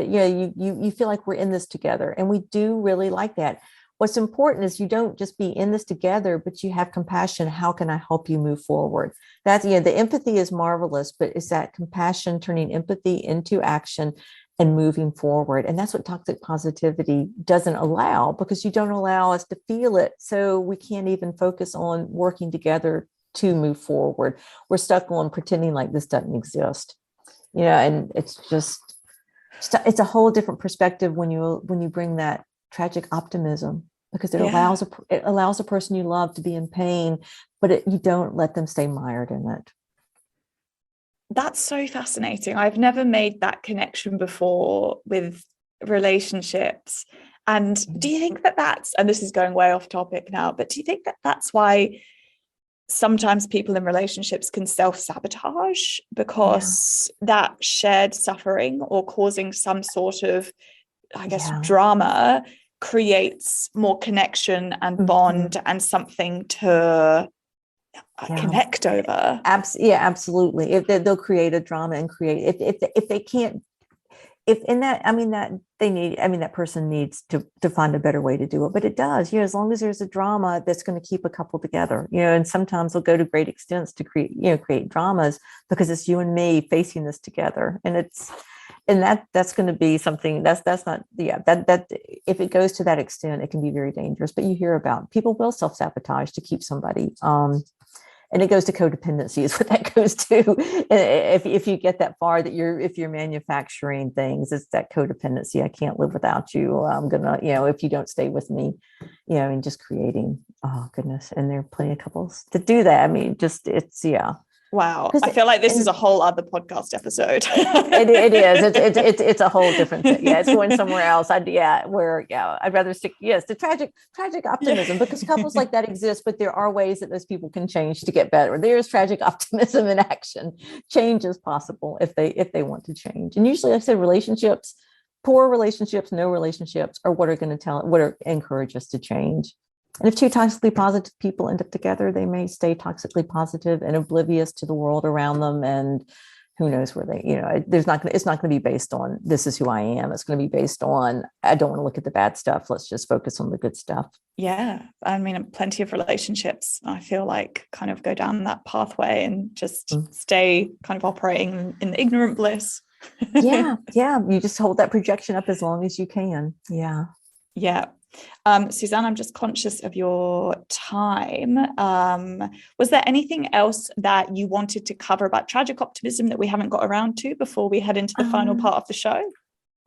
[SPEAKER 2] you feel like we're in this together, and we do really like that. What's important is you don't just be in this together, but you have compassion. How can I help you move forward? That's, the empathy is marvelous, but it's that compassion turning empathy into action and moving forward. And that's what toxic positivity doesn't allow, because you don't allow us to feel it. So we can't even focus on working together to move forward. We're stuck on pretending like this doesn't exist. And it's a whole different perspective when you bring that tragic optimism, because it allows a person you love to be in pain, but you don't let them stay mired in it.
[SPEAKER 1] That's so fascinating. I've never made that connection before with relationships. And do you think that that's, and this is going way off topic now, but do you think that that's why sometimes people in relationships can self-sabotage, because that shared suffering or causing some sort of, drama creates more connection and bond and something to connect over?
[SPEAKER 2] Absolutely. If they'll create a drama and create, if they can't, that person needs to find a better way to do it, but it does, as long as there's a drama that's going to keep a couple together, and sometimes they'll go to great extents to create dramas because it's you and me facing this together. And that's going to be something that if it goes to that extent, it can be very dangerous. But you hear about people will self-sabotage to keep somebody. And it goes to codependency is what that goes to. If you get that far, if you're manufacturing things, it's that codependency. I can't live without you. I'm gonna, if you don't stay with me, and just creating. Oh goodness, and there are plenty of couples that do that. I mean,
[SPEAKER 1] Wow. I feel like this is a whole other podcast episode.
[SPEAKER 2] It is. It's a whole different thing. Yeah, it's going somewhere else. I'd rather stick, to tragic optimism, because couples like that exist, but there are ways that those people can change to get better. There's tragic optimism in action. Change is possible if they want to change. And usually, like I said, relationships, poor relationships, no relationships are what are encourage us to change. And if two toxically positive people end up together, they may stay toxically positive and oblivious to the world around them. And who knows where it's not going to be based on, this is who I am. It's going to be based on, I don't want to look at the bad stuff. Let's just focus on the good stuff.
[SPEAKER 1] Yeah. I mean, plenty of relationships, I feel like, kind of go down that pathway and just stay kind of operating in ignorant bliss.
[SPEAKER 2] Yeah. You just hold that projection up as long as you can. Yeah.
[SPEAKER 1] Suzanne, I'm just conscious of your time. Was there anything else that you wanted to cover about tragic optimism that we haven't got around to before we head into the final part of the show?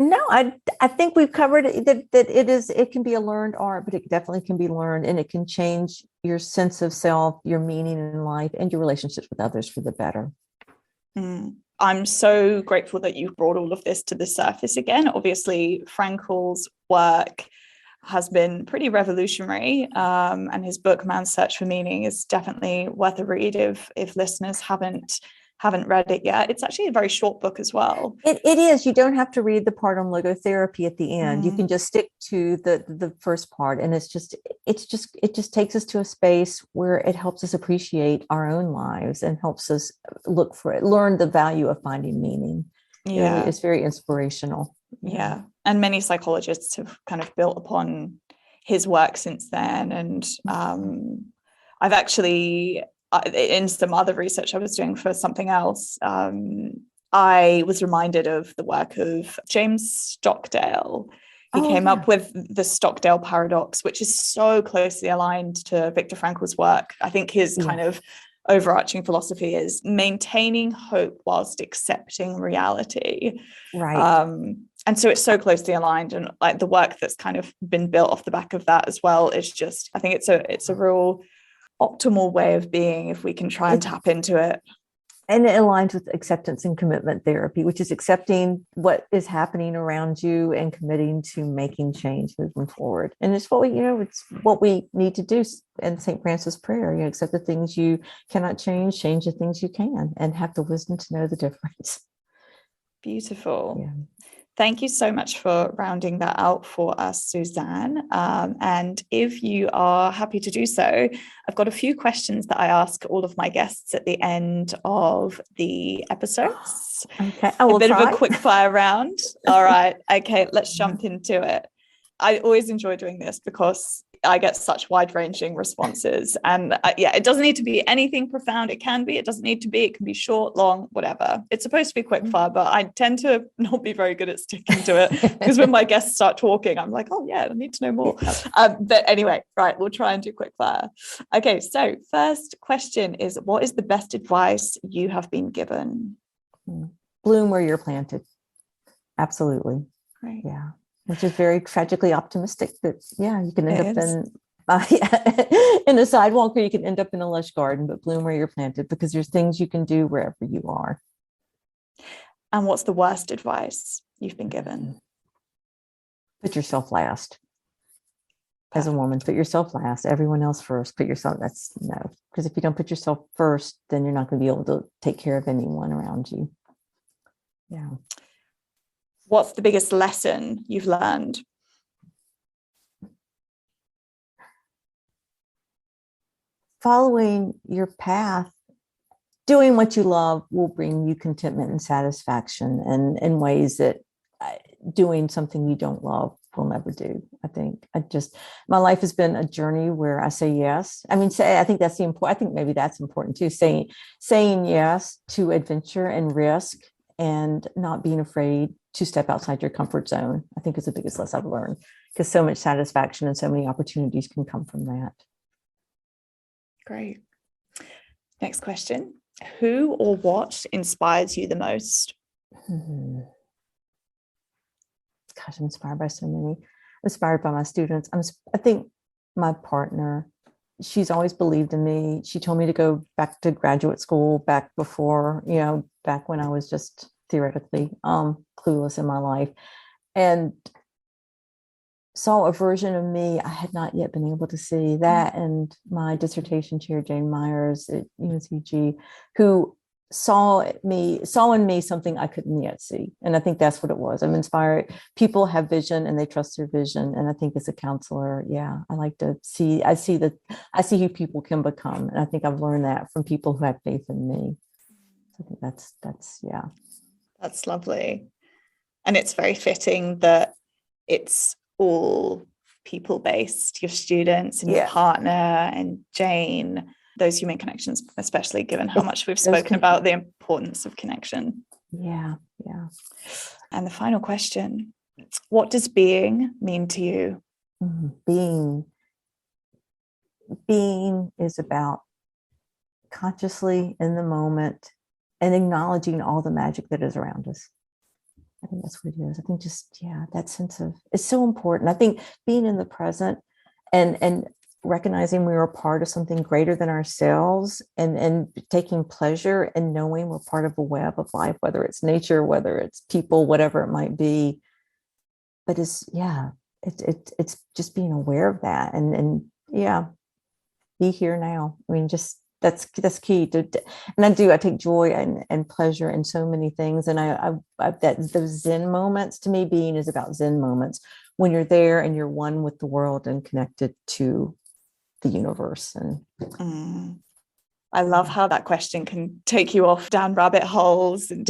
[SPEAKER 2] No, I think we've covered it, that it can be a learned art, but it definitely can be learned, and it can change your sense of self, your meaning in life, and your relationships with others for the better.
[SPEAKER 1] I'm so grateful that you've brought all of this to the surface again. Obviously, Frankl's work has been pretty revolutionary. And his book, Man's Search for Meaning, is definitely worth a read if listeners haven't read it yet. It's actually a very short book as well.
[SPEAKER 2] It is. You don't have to read the part on logotherapy at the end. You can just stick to the first part. And it just takes us to a space where it helps us appreciate our own lives and helps us learn the value of finding meaning.
[SPEAKER 1] Yeah.
[SPEAKER 2] It's very inspirational.
[SPEAKER 1] Yeah. And many psychologists have kind of built upon his work since then. And I've actually, in some other research I was doing for something else, I was reminded of the work of James Stockdale. He came up with the Stockdale paradox, which is so closely aligned to Viktor Frankl's work. I think his kind of overarching philosophy is maintaining hope whilst accepting reality.
[SPEAKER 2] Right.
[SPEAKER 1] And so it's so closely aligned, and like the work that's kind of been built off the back of that as well is just, I think it's a real optimal way of being if we can try and tap into it.
[SPEAKER 2] And it aligns with acceptance and commitment therapy, which is accepting what is happening around you and committing to making change moving forward. And it's what we need to do in St. Francis prayer. Accept the things you cannot change the things you can, and have the wisdom to know the difference.
[SPEAKER 1] Beautiful.
[SPEAKER 2] Yeah.
[SPEAKER 1] Thank you so much for rounding that out for us, Suzanne. And if you are happy to do so, I've got a few questions that I ask all of my guests at the end of the episodes.
[SPEAKER 2] Okay. A
[SPEAKER 1] bit of a quick fire round. All right. Okay, let's jump into it. I always enjoy doing this because I get such wide-ranging responses. And it doesn't need to be anything profound. It can be, it doesn't need to be, it can be short, long, whatever. It's supposed to be quick fire, but I tend to not be very good at sticking to it because when my guests start talking, I'm like, oh yeah, I need to know more. But anyway, right, we'll try and do quick fire. Okay, so first question is, what is the best advice you have been given?
[SPEAKER 2] Bloom where you're planted. Absolutely.
[SPEAKER 1] Great.
[SPEAKER 2] Yeah. Which is very tragically optimistic that, you can end up in a sidewalk, or you can end up in a lush garden, but bloom where you're planted, because there's things you can do wherever you are.
[SPEAKER 1] And what's the worst advice you've been given?
[SPEAKER 2] Put yourself last. As a woman, put yourself last. Everyone else first. Because if you don't put yourself first, then you're not going to be able to take care of anyone around you. Yeah.
[SPEAKER 1] What's the biggest lesson you've learned?
[SPEAKER 2] Following your path, doing what you love will bring you contentment and satisfaction, and in ways that doing something you don't love will never do. I think my life has been a journey where I say yes. I think that's I think maybe that's important too. Saying yes to adventure and risk, and not being afraid to step outside your comfort zone, I think is the biggest lesson I've learned, because so much satisfaction and so many opportunities can come from that.
[SPEAKER 1] Great. Next question. Who or what inspires you the most?
[SPEAKER 2] Gosh, I'm inspired by so many. I'm inspired by my students. I think my partner, she's always believed in me. She told me to go back to graduate school back when I was just theoretically clueless in my life, and saw a version of me I had not yet been able to see. That, and my dissertation chair, Jane Myers at UNCG, who saw in me something I couldn't yet see. And I think that's what it was. I'm inspired. People have vision and they trust their vision. And I think as a counselor, I like to see who people can become. And I think I've learned that from people who have faith in me. So I think
[SPEAKER 1] that's lovely. And it's very fitting that it's all people-based, your students and your partner and Jane, those human connections, especially given how much we've spoken about the importance of connection. Yeah. And the final question, what does being mean to you?
[SPEAKER 2] Being is about consciously in the moment and acknowledging all the magic that is around us. I think that's what it is. I think that sense of, it's so important. I think being in the present and recognizing we are a part of something greater than ourselves, and taking pleasure in knowing we're part of a web of life, whether it's nature, whether it's people, whatever it might be. But it's it's just being aware of that and yeah, be here now. I mean, just that's key to, and I take joy and pleasure in so many things. And I that those Zen moments, to me, being is about Zen moments when you're there and you're one with the world and connected to the universe. And
[SPEAKER 1] I love how that question can take you off down rabbit holes and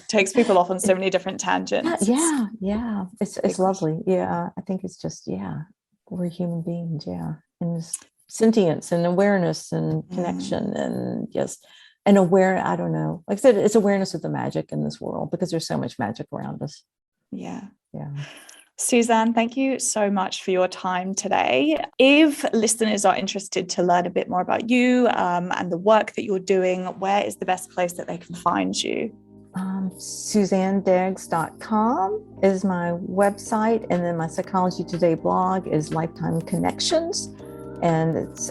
[SPEAKER 1] takes people off on so many different tangents.
[SPEAKER 2] Yeah. It's lovely. Yeah. I think it's just, we're human beings. Yeah. And this sentience and awareness and connection and just and aware. I don't know. Like I said, it's awareness of the magic in this world because there's so much magic around us.
[SPEAKER 1] Yeah.
[SPEAKER 2] Yeah.
[SPEAKER 1] Suzanne, thank you so much for your time today. If listeners are interested to learn a bit more about you and the work that you're doing, where is the best place that they can find you?
[SPEAKER 2] SuzanneDegges.com is my website, and then my Psychology Today blog is Lifetime Connections, and it's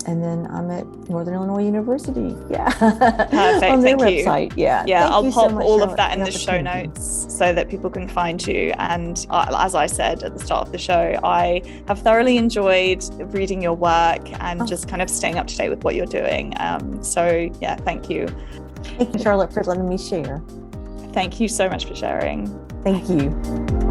[SPEAKER 2] and then I'm at Northern Illinois University. Yeah,
[SPEAKER 1] perfect.
[SPEAKER 2] On their
[SPEAKER 1] Thank
[SPEAKER 2] website.
[SPEAKER 1] You.
[SPEAKER 2] Yeah,
[SPEAKER 1] I'll pop all of that in
[SPEAKER 2] the
[SPEAKER 1] the show notes so that people can find you. And as I said at the start of the show, I have thoroughly enjoyed reading your work and just kind of staying up to date with what you're doing. So yeah, thank you.
[SPEAKER 2] Thank you, Charlotte, for letting me share.
[SPEAKER 1] Thank you so much for sharing.
[SPEAKER 2] Thank you.